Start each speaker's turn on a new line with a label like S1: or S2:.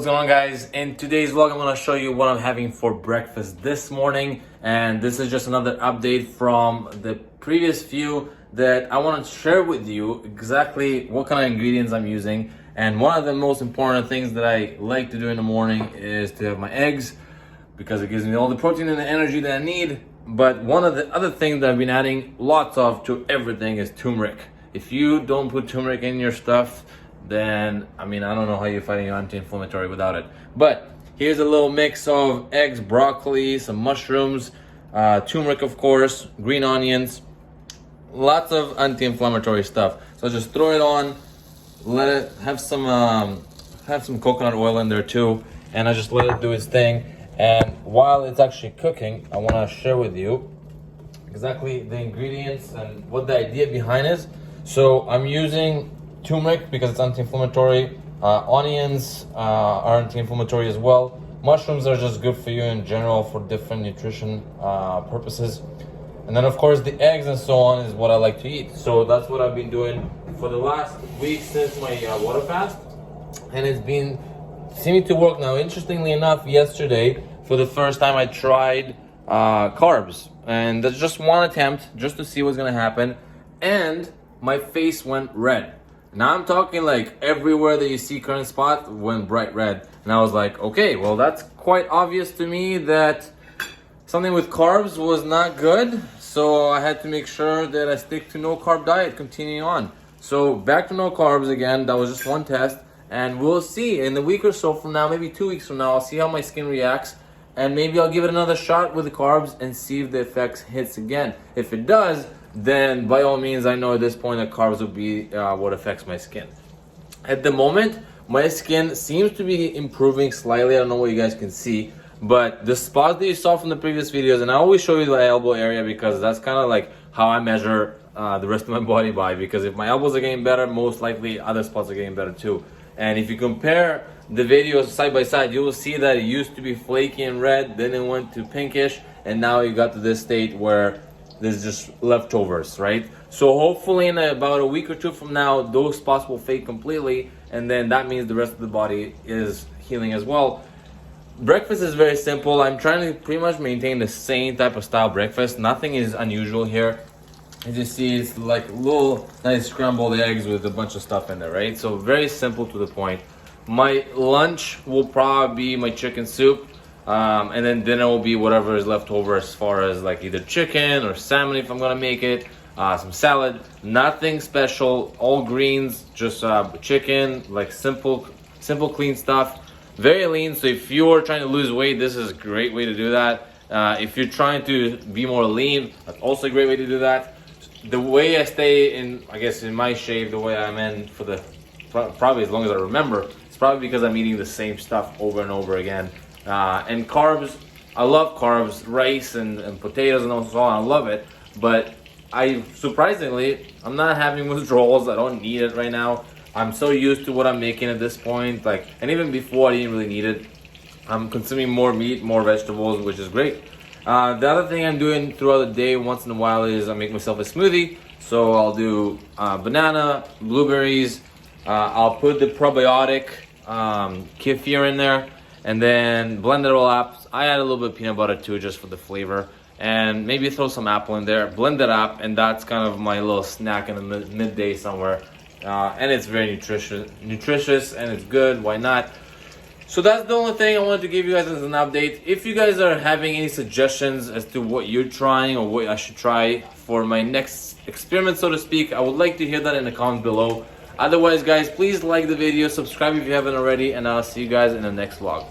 S1: What's going on, guys? In today's vlog, I'm going to show you what I'm having for breakfast this morning, and this is just another update from the previous few that I want to share with you exactly what kind of ingredients I'm using. And one of the most important things that I like to do in the morning is to have my eggs, because it gives me all the protein and the energy that I need. But one of the other things that I've been adding lots of to everything is turmeric. If you don't put turmeric in your stuff, then I don't know how you're fighting your anti-inflammatory without it. But here's a little mix of eggs, broccoli, some mushrooms, turmeric, of course, green onions, lots of anti-inflammatory stuff. So just throw it on, let it have some coconut oil in there too, and I just let it do its thing. And while it's actually cooking, I want to share with you exactly the ingredients and what the idea behind is. So I'm using turmeric because it's anti-inflammatory. Onions are anti-inflammatory as well. Mushrooms are just good for you in general for different nutrition purposes. And then of course the eggs and so on is what I like to eat. So that's what I've been doing for the last week since my water fast. And it's been seeming to work now. Interestingly enough, yesterday for the first time I tried carbs. And that's just one attempt just to see what's gonna happen. And my face went red. Now I'm talking like everywhere that you see current spot went bright red. And I was like, okay, well that's quite obvious to me that something with carbs was not good. So I had to make sure that I stick to no carb diet continuing on. So back to no carbs again. That was just one test. And we'll see in a week or so from now, maybe 2 weeks from now, I'll see how my skin reacts. And maybe I'll give it another shot with the carbs and see if the effects hits again. If it does, then by all means, I know at this point that carbs will be what affects my skin. At the moment, my skin seems to be improving slightly. I don't know what you guys can see, but the spots that you saw from the previous videos, and I always show you the elbow area because that's kind of like how I measure the rest of my body by, because if my elbows are getting better, most likely other spots are getting better too. And if you compare the videos side by side, you will see that it used to be flaky and red, then it went to pinkish, and now you got to this state where there's just leftovers, right? So hopefully in about a week or two from now, those spots will fade completely, and then that means the rest of the body is healing as well. Breakfast is very simple. I'm trying to pretty much maintain the same type of style breakfast. Nothing is unusual here. As you see, it's like little nice scrambled eggs with a bunch of stuff in there, right? So very simple to the point. My lunch will probably be my chicken soup. And then dinner will be whatever is left over as far as like either chicken or salmon if I'm gonna make it, some salad, nothing special, all greens, just chicken, like simple clean stuff, very lean. So if you're trying to lose weight, this is a great way to do that. If you're trying to be more lean, that's also a great way to do that. The way I stay in, I guess in my shape, the way I'm in for the probably as long as I remember, it's probably because I'm eating the same stuff over and over again. And carbs, I love carbs, rice and potatoes and so on, I love it. But surprisingly, I'm not having withdrawals. I don't need it right now. I'm so used to what I'm making at this point. And even before, I didn't really need it. I'm consuming more meat, more vegetables, which is great. The other thing I'm doing throughout the day once in a while is I make myself a smoothie. So I'll do banana, blueberries. I'll put the probiotic kefir in there. And then blend it all up. I add a little bit of peanut butter too, just for the flavor. And maybe throw some apple in there, blend it up, and that's kind of my little snack in the midday somewhere. And it's very nutritious, and it's good, why not? So that's the only thing I wanted to give you guys as an update. If you guys are having any suggestions as to what you're trying or what I should try for my next experiment, so to speak, I would like to hear that in the comments below. Otherwise, guys, please like the video, subscribe if you haven't already, and I'll see you guys in the next vlog.